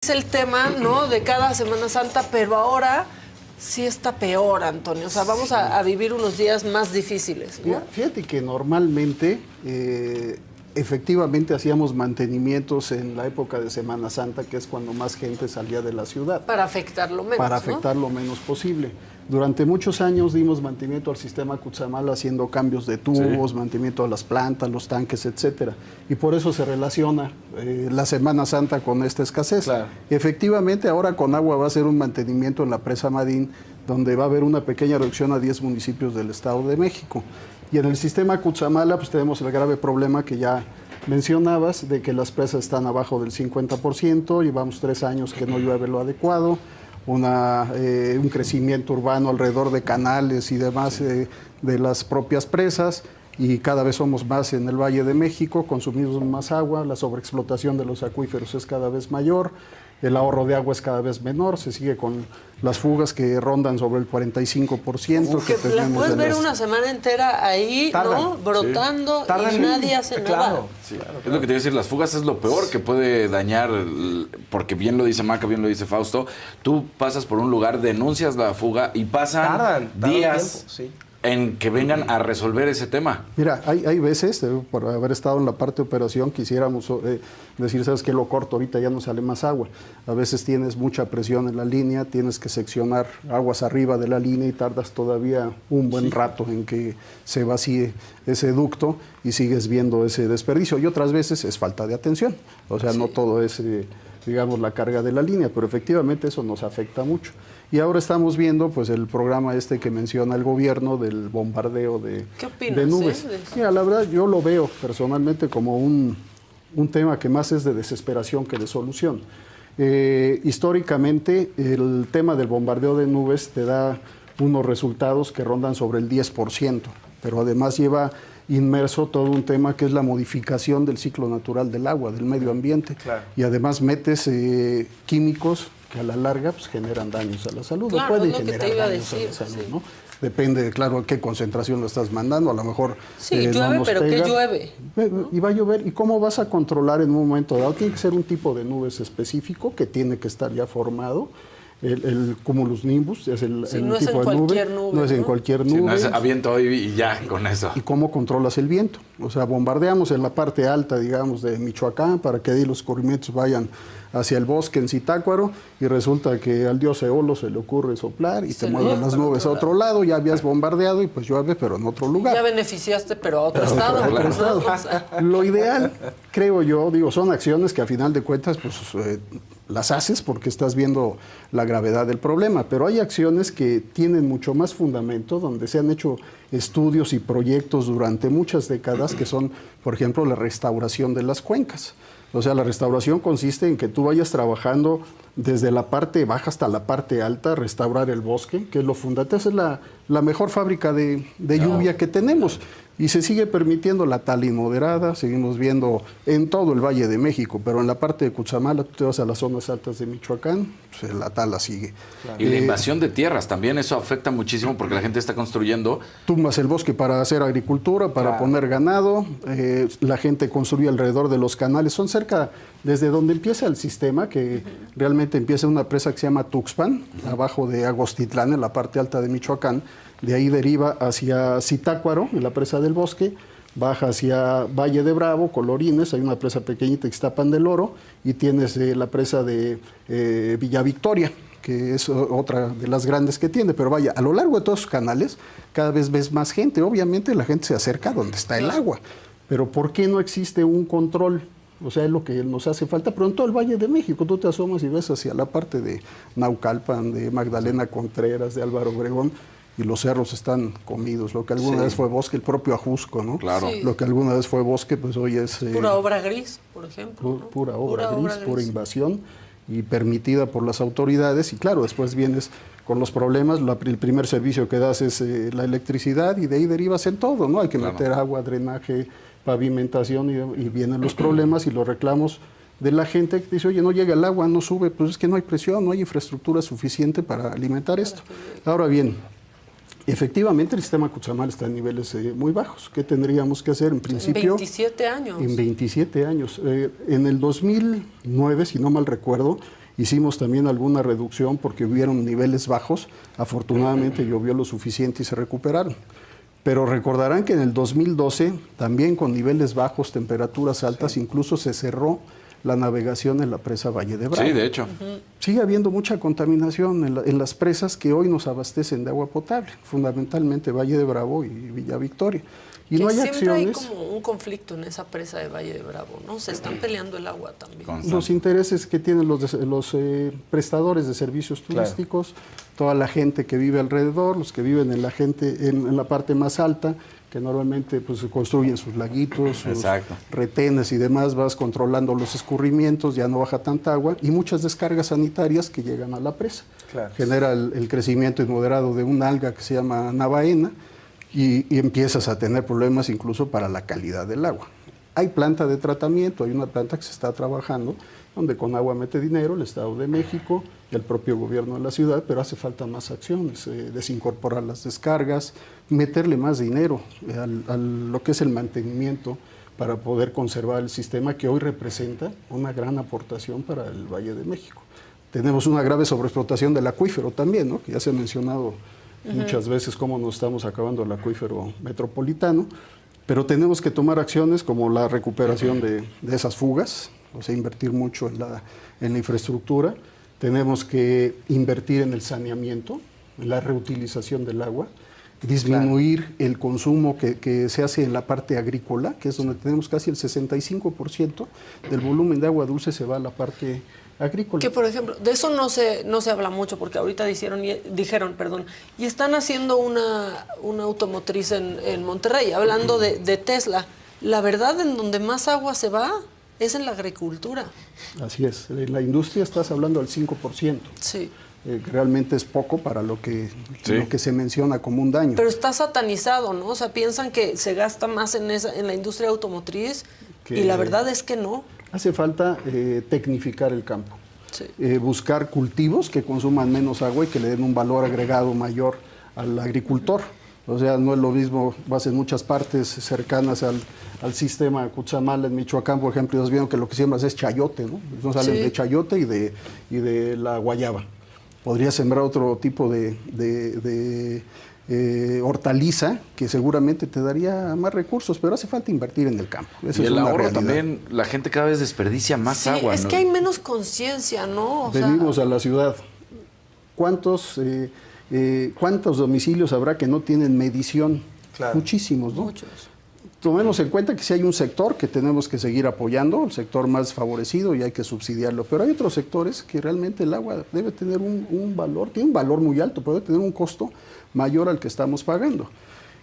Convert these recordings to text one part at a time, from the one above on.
Es el tema, ¿no?, de cada Semana Santa, pero ahora sí está peor, Antonio. O sea, vamos a vivir unos días más difíciles, ¿no? Fíjate que normalmente, efectivamente, hacíamos mantenimientos en la época de Semana Santa, que es cuando más gente salía de la ciudad. Para afectar lo menos, Para afectar lo menos posible. Durante muchos años dimos mantenimiento al sistema Cutzamala, haciendo cambios de tubos, mantenimiento a las plantas, los tanques, etcétera. Y por eso se relaciona la Semana Santa con esta escasez. Claro. Efectivamente, ahora Conagua va a hacer un mantenimiento en la presa Madín, donde va a haber una pequeña reducción a 10 municipios del Estado de México. Y en el sistema Cutzamala, pues tenemos el grave problema que ya mencionabas, de que las presas están abajo del 50%, llevamos 3 años que no llueve lo adecuado, un crecimiento urbano alrededor de canales y demás de las propias presas, y cada vez somos más en el Valle de México, consumimos más agua, la sobreexplotación de los acuíferos es cada vez mayor, el ahorro de agua es cada vez menor, se sigue con las fugas que rondan sobre el 45%. Que las puedes ver una semana entera ahí, ¿no? Brotando, y nadie hace nada. Sí. Es lo que te iba a decir, las fugas es lo peor que puede dañar, porque bien lo dice Maca, bien lo dice Fausto, tú pasas por un lugar, denuncias la fuga y pasan días en que vengan a resolver ese tema. Mira, hay veces, por haber estado en la parte de operación, quisiéramos decir, ¿sabes qué? Lo corto, ahorita ya no sale más agua. A veces tienes mucha presión en la línea, tienes que seccionar aguas arriba de la línea y tardas todavía un buen rato en que se vacíe ese ducto y sigues viendo ese desperdicio. Y otras veces es falta de atención. O sea, no todo es, digamos, la carga de la línea, pero efectivamente eso nos afecta mucho. Y ahora estamos viendo pues el programa que menciona el gobierno del bombardeo de nubes. Mira, la verdad yo lo veo personalmente como un tema que más es de desesperación que de solución. Históricamente el tema del bombardeo de nubes te da unos resultados que rondan sobre el 10%, pero además lleva inmerso todo un tema que es la modificación del ciclo natural del agua, del medio ambiente. Claro. Y además metes químicos que a la larga pues, generan daños a la salud. Claro, pueden generar daños a la salud, ¿no? Depende, claro, a qué concentración lo estás mandando. A lo mejor llueve, no pero pega. ¿qué llueve? Y va a llover. ¿Y cómo vas a controlar en un momento dado? Tiene que ser un tipo de nubes específico que tiene que estar ya formado. El cumulus nimbus es el no tipo de nube. No es en cualquier nube. No es aviento hoy y ya con eso. ¿Y cómo controlas el viento? O sea, bombardeamos en la parte alta, digamos, de Michoacán para que ahí los corrimientos vayan hacia el bosque en Zitácuaro y resulta que al dios Eolo se le ocurre soplar y te mueven las nubes a otro lado, ya habías bombardeado y pues llueve, pero en otro lugar. Ya beneficiaste, pero a otro estado. Lo ideal, creo yo, son acciones que a final de cuentas pues las haces porque estás viendo la gravedad del problema, pero hay acciones que tienen mucho más fundamento, donde se han hecho estudios y proyectos durante muchas décadas, que son, por ejemplo, la restauración de las cuencas. O sea, la restauración consiste en que tú vayas trabajando desde la parte baja hasta la parte alta, restaurar el bosque, que es lo fundamental. Esa es la mejor fábrica de lluvia que tenemos. Y se sigue permitiendo la tala inmoderada, seguimos viendo en todo el Valle de México, pero en la parte de Cutzamala, tú te vas a las zonas altas de Michoacán, pues la tala sigue. Claro. Y la invasión de tierras también, eso afecta muchísimo porque la gente está construyendo. Tumbas el bosque para hacer agricultura, para poner ganado, la gente construye alrededor de los canales, son cerca, desde donde empieza el sistema, que realmente empieza una presa que se llama Tuxpan, abajo de Agostitlán, en la parte alta de Michoacán. De ahí deriva hacia Zitácuaro, en la presa del bosque, baja hacia Valle de Bravo, Colorines, hay una presa pequeñita, Ixtapan del Oro, y tienes la presa de Villa Victoria, que es otra de las grandes que tiene. Pero vaya, a lo largo de todos los canales, cada vez ves más gente. Obviamente la gente se acerca donde está el agua, pero ¿por qué no existe un control? O sea, es lo que nos hace falta. Pero en todo el Valle de México, tú te asomas y ves hacia la parte de Naucalpan, de Magdalena Contreras, de Álvaro Obregón, y los cerros están comidos. Lo que alguna vez fue bosque, el propio Ajusco, ¿no? Claro. Lo que alguna vez fue bosque, pues hoy es... pura obra gris, por ejemplo. ¿no? Pura obra gris, pura invasión y permitida por las autoridades. Y claro, después vienes con los problemas. El primer servicio que das es la electricidad y de ahí derivas en todo, ¿no? Hay que meter agua, drenaje, pavimentación y vienen los problemas y los reclamos de la gente que dice, oye, no llega el agua, no sube. Pues es que no hay presión, no hay infraestructura suficiente para alimentar esto. Ahora bien, efectivamente, el sistema Cutzamala está en niveles muy bajos. ¿Qué tendríamos que hacer en principio? En 27 años. En 27 años. En el 2009, si no mal recuerdo, Hicimos también alguna reducción porque hubieron niveles bajos. Afortunadamente llovió lo suficiente y se recuperaron. Pero recordarán que en el 2012, también con niveles bajos, temperaturas altas, incluso se cerró la navegación en la presa Valle de Bravo. Sí, de hecho. Sigue habiendo mucha contaminación en las presas que hoy nos abastecen de agua potable, fundamentalmente Valle de Bravo y Villa Victoria. Y que no hay siempre acciones. hay como un conflicto en esa presa de Valle de Bravo, ¿no? Se están peleando el agua también. Los intereses que tienen los prestadores de servicios turísticos, toda la gente que vive alrededor, los que viven en la parte más alta, que normalmente pues construyen sus laguitos, sus retenes y demás, vas controlando los escurrimientos, ya no baja tanta agua, y muchas descargas sanitarias que llegan a la presa. Claro. Genera el crecimiento inmoderado de una alga que se llama navaena, y empiezas a tener problemas incluso para la calidad del agua. Hay planta de tratamiento, hay una planta que se está trabajando, donde con agua mete dinero el Estado de México y el propio gobierno de la ciudad, pero hace falta más acciones, desincorporar las descargas, meterle más dinero a lo que es el mantenimiento para poder conservar el sistema que hoy representa una gran aportación para el Valle de México. Tenemos una grave sobreexplotación del acuífero también, ¿no? Que ya se ha mencionado muchas veces cómo nos estamos acabando el acuífero metropolitano, pero tenemos que tomar acciones como la recuperación de esas fugas, o sea, invertir mucho en la infraestructura. Tenemos que invertir en el saneamiento, en la reutilización del agua, disminuir el consumo que se hace en la parte agrícola, que es donde tenemos casi el 65% del volumen de agua dulce se va a la parte agrícola. Que, por ejemplo, de eso no se habla mucho, porque ahorita dijeron, y están haciendo una automotriz en Monterrey, hablando de Tesla. La verdad, en donde más agua se va es en la agricultura. Así es. En la industria estás hablando del 5%. Sí. Realmente es poco para lo que se menciona como un daño. Pero está satanizado, ¿no? O sea, piensan que se gasta más en la industria automotriz y la verdad es que no. Hace falta tecnificar el campo. Sí. Buscar cultivos que consuman menos agua y que le den un valor agregado mayor al agricultor. O sea, no es lo mismo, vas en muchas partes cercanas al sistema Cutzamala, en Michoacán, por ejemplo, ellos vieron que lo que siembras es chayote, ¿no? No salen de chayote y de la guayaba. Podría sembrar otro tipo de hortaliza que seguramente te daría más recursos, pero hace falta invertir en el campo. Esa y es el ahorro realidad. También, la gente cada vez desperdicia más agua. Es que hay menos conciencia, ¿no? Venimos a la ciudad. ¿Cuántos domicilios habrá que no tienen medición? Claro. Muchísimos, ¿no? Muchos. Tomemos en cuenta que si hay un sector que tenemos que seguir apoyando, el sector más favorecido, y hay que subsidiarlo, pero hay otros sectores que realmente el agua debe tener un valor, tiene un valor muy alto, puede tener un costo mayor al que estamos pagando.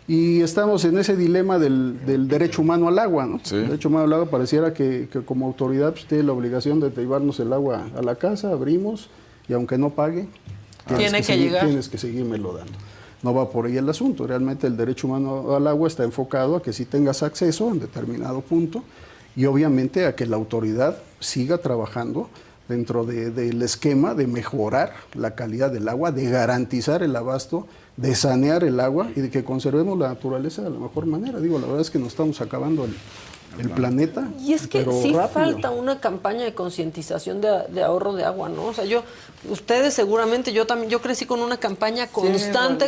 Y estamos en ese dilema del derecho humano al agua, ¿no? Sí. El derecho humano al agua pareciera que como autoridad pues, tiene la obligación de llevarnos el agua a la casa, abrimos, y aunque no pague, tienes que seguírmelo dando. No va por ahí el asunto. Realmente el derecho humano al agua está enfocado a que sí tengas acceso en determinado punto y obviamente a que la autoridad siga trabajando dentro del esquema de mejorar la calidad del agua, de garantizar el abasto, de sanear el agua y de que conservemos la naturaleza de la mejor manera. Digo, la verdad es que nos estamos acabando el planeta. Y es que sí falta una campaña de concientización de ahorro de agua, ¿no? O sea, ustedes seguramente, yo también, yo crecí con una campaña constante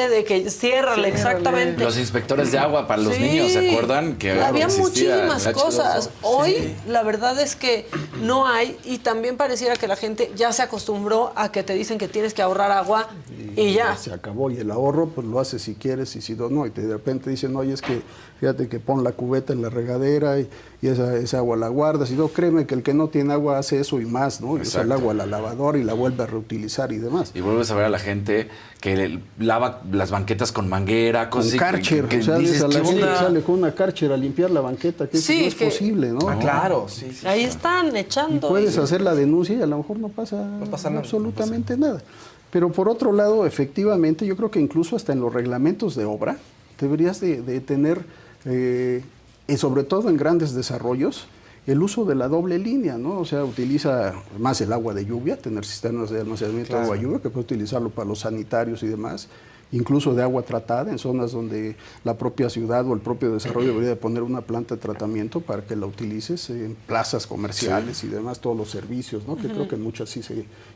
de que ciérrale, exactamente. Los inspectores de agua para los niños, ¿se acuerdan? Que había muchísimas cosas. Hoy, la verdad es que no hay, y también pareciera que la gente ya se acostumbró a que te dicen que tienes que ahorrar agua y ya. Se acabó, y el ahorro pues lo haces si quieres y si no, y de repente dicen, oye, es que fíjate que pon la cubeta en la regadera y esa agua la guardas, y no, créeme que el que no tiene agua hace eso y más, ¿no? Usa el agua a la lavadora y la vuelve a reutilizar y demás. Y vuelves a ver a la gente que lava las banquetas con manguera, con Karcher, o sea, dices, sale con una Karcher a limpiar la banqueta, que no es posible, ¿no? Claro, ahí están echando. Y puedes hacer la denuncia y a lo mejor no pasa absolutamente nada. Pero por otro lado, efectivamente, yo creo que incluso hasta en los reglamentos de obra deberías de tener, y sobre todo en grandes desarrollos, el uso de la doble línea, ¿no? O sea, utiliza más el agua de lluvia, tener sistemas de almacenamiento de agua de lluvia, que puede utilizarlo para los sanitarios y demás, incluso de agua tratada, en zonas donde la propia ciudad o el propio desarrollo debería de poner una planta de tratamiento para que la utilices en plazas comerciales y demás, todos los servicios, ¿no? Que creo que en muchas sí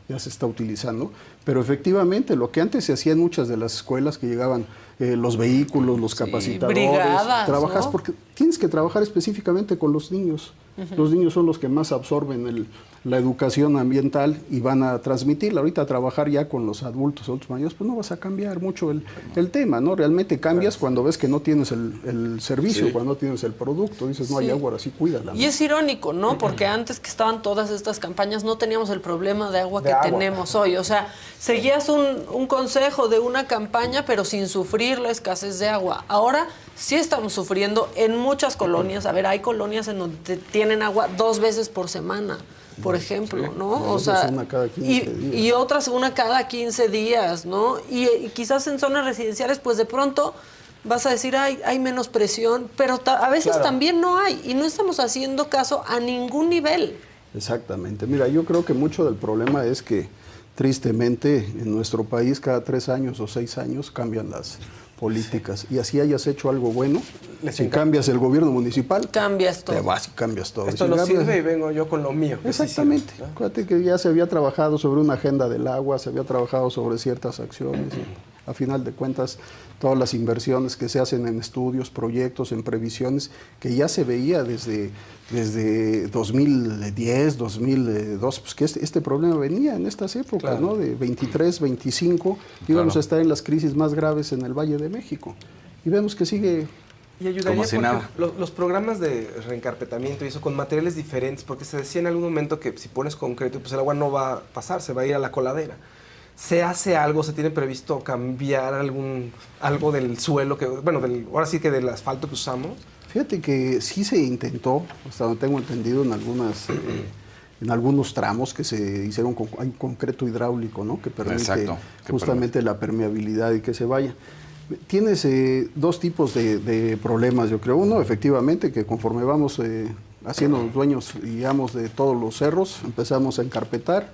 ya se está utilizando. Pero efectivamente, lo que antes se hacía en muchas de las escuelas, que llegaban los vehículos, los capacitadores, brigadas, trabajas, ¿no? porque tienes que trabajar específicamente con los niños. Los niños son los que más absorben la educación ambiental y van a transmitirla. Ahorita trabajar ya con los adultos mayores, pues no vas a cambiar mucho el tema, ¿no? Realmente cambias cuando ves que no tienes el servicio, cuando no tienes el producto. Dices, no hay agua, ahora sí cuídala, ¿no? Y es irónico, ¿no? Porque antes que estaban todas estas campañas no teníamos el problema de agua que tenemos hoy. O sea, seguías un consejo de una campaña, pero sin sufrir la escasez de agua. Ahora sí estamos sufriendo en muchas colonias. A ver, hay colonias en donde tienen agua 2 veces por semana, por ejemplo, ¿no? O sea, una cada 15 días. Y otras una cada 15 días, ¿no? Y quizás en zonas residenciales, pues de pronto vas a decir, hay menos presión, pero a veces también no hay, y no estamos haciendo caso a ningún nivel. Exactamente. Mira, yo creo que mucho del problema es que, tristemente, en nuestro país cada 3 años o 6 años cambian las políticas. Y así hayas hecho algo bueno, si cambias el gobierno municipal, cambias todo. Te vas y cambias todo. Esto no sirve y vengo yo con lo mío. Exactamente. Sí sirve, ¿no? Acuérdate que ya se había trabajado sobre una agenda del agua, se había trabajado sobre ciertas acciones. Y, a final de cuentas, todas las inversiones que se hacen en estudios, proyectos, en previsiones, que ya se veía desde 2010, 2002, pues que este problema venía en estas épocas, ¿no? De 23, 25, íbamos a estar en las crisis más graves en el Valle de México. Y vemos que sigue... Y ayudaría los programas de reencarpetamiento y eso con materiales diferentes, porque se decía en algún momento que si pones concreto, pues el agua no va a pasar, se va a ir a la coladera. ¿Se hace algo, se tiene previsto cambiar algo del suelo, ahora sí que del asfalto que usamos? Fíjate que sí se intentó, hasta donde tengo entendido, en algunos tramos que se hicieron hay concreto hidráulico, ¿no? Que permite justamente la permeabilidad y que se vaya. Tienes 2 tipos de problemas, yo creo. Uno, efectivamente, que conforme vamos haciendo dueños, digamos, de todos los cerros, empezamos a encarpetar.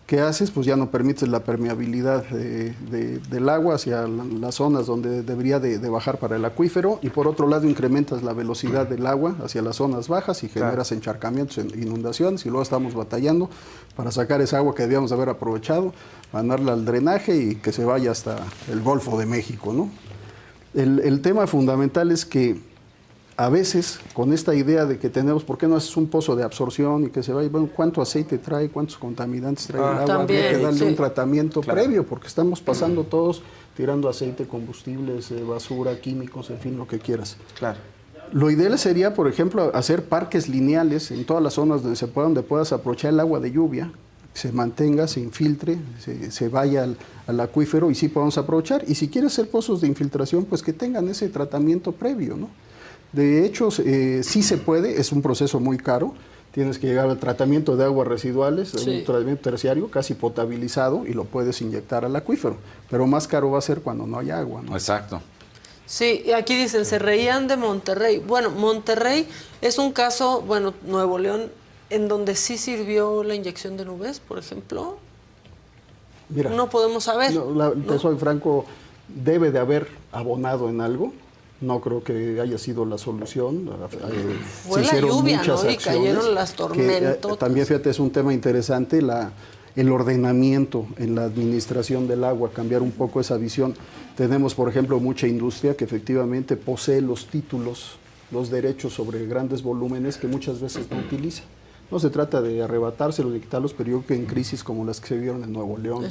¿Qué haces? Pues ya no permites la permeabilidad del agua hacia las zonas donde debería de bajar para el acuífero, y por otro lado incrementas la velocidad del agua hacia las zonas bajas y generas encharcamientos, inundaciones, y luego estamos batallando para sacar esa agua que debíamos haber aprovechado, mandarla al drenaje y que se vaya hasta el Golfo de México, ¿no? El tema fundamental es que a veces, con esta idea de que tenemos, ¿por qué no haces un pozo de absorción y que se vaya? Bueno, ¿cuánto aceite trae? ¿Cuántos contaminantes trae el agua? También, habría que darle un tratamiento previo, porque estamos pasando todos tirando aceite, combustibles, basura, químicos, en fin, lo que quieras. Claro. Lo ideal sería, por ejemplo, hacer parques lineales en todas las zonas donde puedas aprovechar el agua de lluvia, se mantenga, se infiltre, se vaya al acuífero y sí podamos aprovechar. Y si quieres hacer pozos de infiltración, pues que tengan ese tratamiento previo, ¿no? De hecho, sí se puede, es un proceso muy caro. Tienes que llegar al tratamiento de aguas residuales, un tratamiento terciario casi potabilizado, y lo puedes inyectar al acuífero. Pero más caro va a ser cuando no haya agua, ¿no? Exacto. Sí, y aquí dicen, se reían de Monterrey. Bueno, Monterrey es un caso, Nuevo León, en donde sí sirvió la inyección de nubes, por ejemplo. Mira, no podemos saber. Te soy franco, debe de haber abonado en algo. No creo que haya sido la solución. Fue la lluvia, ¿no? Y cayeron las tormentas. También, fíjate, es un tema interesante, el ordenamiento en la administración del agua, cambiar un poco esa visión. Tenemos, por ejemplo, mucha industria que efectivamente posee los títulos, los derechos sobre grandes volúmenes que muchas veces no utiliza. No se trata de arrebatárselos, de quitarlos, pero yo creo que en crisis como las que se vieron en Nuevo León,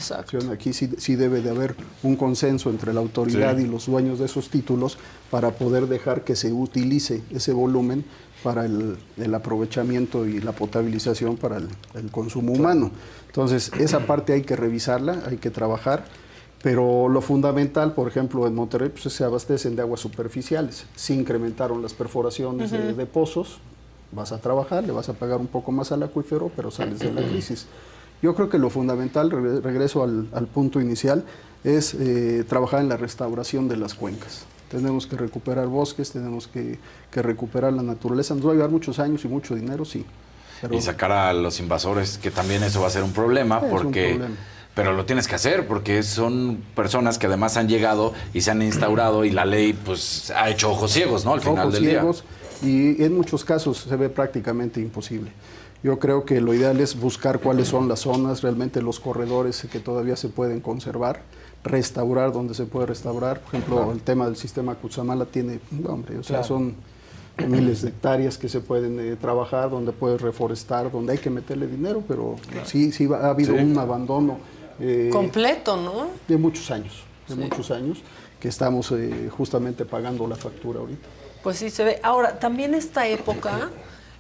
aquí sí debe de haber un consenso entre la autoridad y los dueños de esos títulos para poder dejar que se utilice ese volumen para el aprovechamiento y la potabilización para el consumo humano. Entonces, esa parte hay que revisarla, hay que trabajar, pero lo fundamental, por ejemplo, en Monterrey, pues se abastecen de aguas superficiales. Sí incrementaron las perforaciones de pozos. Vas a trabajar, le vas a pagar un poco más al acuífero, pero sales de la crisis. Yo creo que lo fundamental, regreso al punto inicial, es trabajar en la restauración de las cuencas. Tenemos que recuperar bosques, tenemos que recuperar la naturaleza. Nos va a llevar muchos años y mucho dinero, sí. Y sacar a los invasores, que también eso va a ser un problema, porque pero lo tienes que hacer porque son personas que además han llegado y se han instaurado y la ley pues ha hecho ojos ciegos, ¿no? Al final del día. Y en muchos casos se ve prácticamente imposible. Yo creo que lo ideal es buscar cuáles son las zonas, realmente los corredores que todavía se pueden conservar, restaurar donde se puede restaurar. Por ejemplo, el tema del sistema Cutzamala tiene, hombre, o sea, son miles de hectáreas que se pueden trabajar, donde puedes reforestar, donde hay que meterle dinero, pero sí ha habido un abandono completo, ¿no? De muchos años, que estamos justamente pagando la factura ahorita. Pues sí se ve. Ahora, también esta época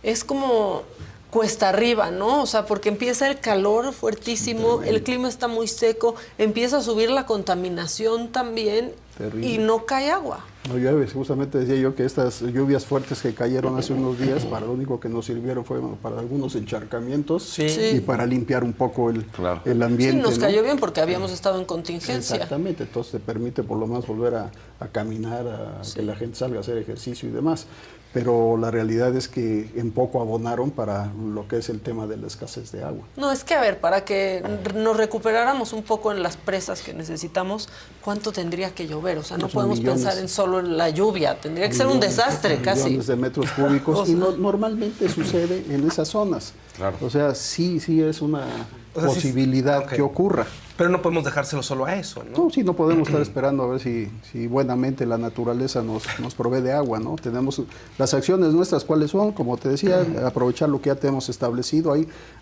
es como cuesta arriba, ¿no? O sea, porque empieza el calor fuertísimo, el clima está muy seco, empieza a subir la contaminación también. Terrible. Y no cae agua. No llueve, justamente decía yo que estas lluvias fuertes que cayeron hace unos días, para lo único que nos sirvieron fue para algunos encharcamientos y para limpiar un poco el ambiente. Sí, nos cayó bien porque habíamos estado en contingencia. Exactamente, entonces te permite por lo menos volver a caminar, que la gente salga a hacer ejercicio y demás. Pero la realidad es que en poco abonaron para lo que es el tema de la escasez de agua. No, es que a ver, para que nos recuperáramos un poco en las presas que necesitamos, ¿cuánto tendría que llover? O sea, no podemos pensar en solo la lluvia, tendría que ser un desastre casi. Millones de metros cúbicos y normalmente sucede en esas zonas. Claro. O sea, sí es una posibilidad que ocurra. Pero no podemos dejárselo solo a eso, ¿no? No, sí, no podemos estar esperando a ver si buenamente la naturaleza nos provee de agua, ¿no? Tenemos las acciones nuestras, ¿cuáles son? Como te decía, aprovechar lo que ya tenemos establecido.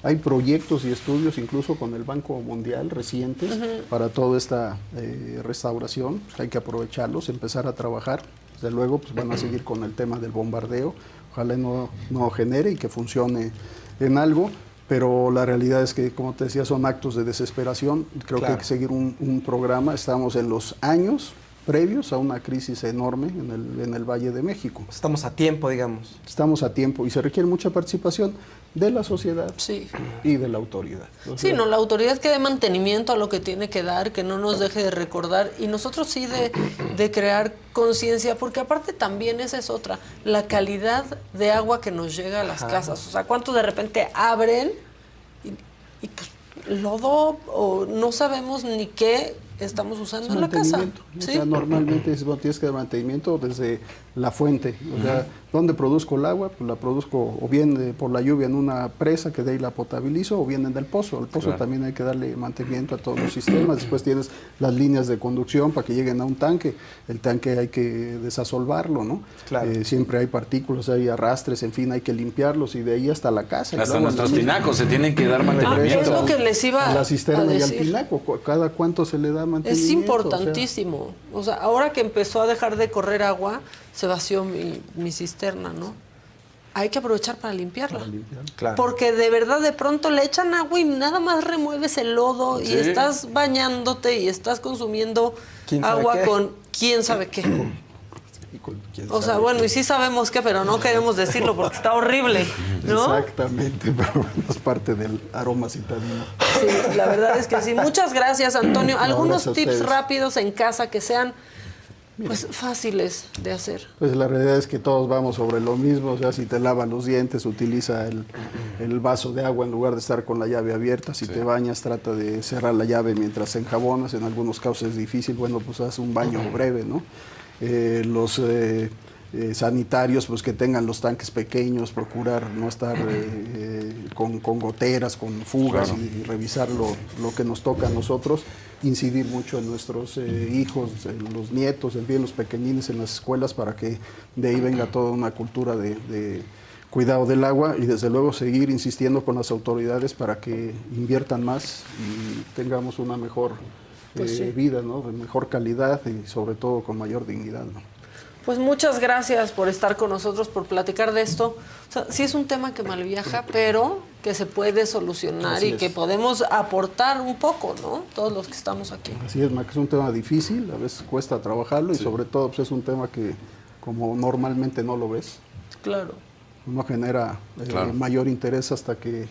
Hay proyectos y estudios, incluso con el Banco Mundial, recientes, para toda esta restauración. Pues hay que aprovecharlos, empezar a trabajar. Desde luego, pues van a seguir con el tema del bombardeo. Ojalá no genere y que funcione en algo. Pero la realidad es que, como te decía, son actos de desesperación. Creo que hay que seguir un programa. Estamos en los años previos a una crisis enorme en el Valle de México. Estamos a tiempo, digamos. Estamos a tiempo y se requiere mucha participación de la sociedad y de la autoridad. La autoridad que dé mantenimiento a lo que tiene que dar, que no nos deje de recordar, y nosotros sí de crear conciencia, porque aparte también esa es otra, la calidad de agua que nos llega a las casas. O sea, ¿cuántos de repente abren y pues lodo o no sabemos ni qué estamos usando en la casa? O sea, normalmente tienes que dar mantenimiento desde la fuente. O sea, ¿dónde produzco el agua? Pues la produzco o bien por la lluvia en una presa que de ahí la potabilizo, o bien en el pozo. El pozo también hay que darle mantenimiento a todos los sistemas. Después tienes las líneas de conducción para que lleguen a un tanque. El tanque hay que desasolvarlo, ¿no? Siempre hay partículas, hay arrastres, en fin, hay que limpiarlos, y de ahí hasta la casa. Hasta nuestros tinacos se tienen que dar mantenimiento. Es lo que les iba a la cisterna a y al tinaco. ¿Cada cuánto se le da mantenimiento? Es importantísimo. O sea, ahora que empezó a dejar de correr agua, se vació mi cisterna, ¿no? Hay que aprovechar para limpiarla. Porque de verdad de pronto le echan agua y nada más remueves el lodo y estás bañándote y estás consumiendo agua con quién sabe qué. O sea, bueno, y sí sabemos qué, pero no queremos decirlo porque está horrible, ¿no? Exactamente, pero es parte del aroma citadino. Sí, la verdad es que sí. Muchas gracias, Antonio. Algunos tips rápidos en casa que sean pues fáciles de hacer. Pues la realidad es que todos vamos sobre lo mismo. O sea, si te lavas los dientes, utiliza el vaso de agua en lugar de estar con la llave abierta. Si te bañas, trata de cerrar la llave mientras enjabonas. En algunos casos es difícil, bueno, pues haz un baño breve, ¿no? Los sanitarios, pues que tengan los tanques pequeños, procurar no estar con goteras, con fugas, y revisar lo que nos toca a nosotros, incidir mucho en nuestros hijos, en los nietos, en fin, los pequeñines en las escuelas, para que de ahí venga toda una cultura de cuidado del agua, y desde luego seguir insistiendo con las autoridades para que inviertan más y tengamos una mejor vida, ¿no? De mejor calidad y sobre todo con mayor dignidad, ¿no? Pues muchas gracias por estar con nosotros, por platicar de esto. O sea, sí es un tema que malviaja, pero que se puede solucionar que podemos aportar un poco, ¿no? Todos los que estamos aquí. Así es, Mac, es un tema difícil, a veces cuesta trabajarlo y sobre todo pues, es un tema que como normalmente no lo ves. Claro. No genera mayor interés hasta que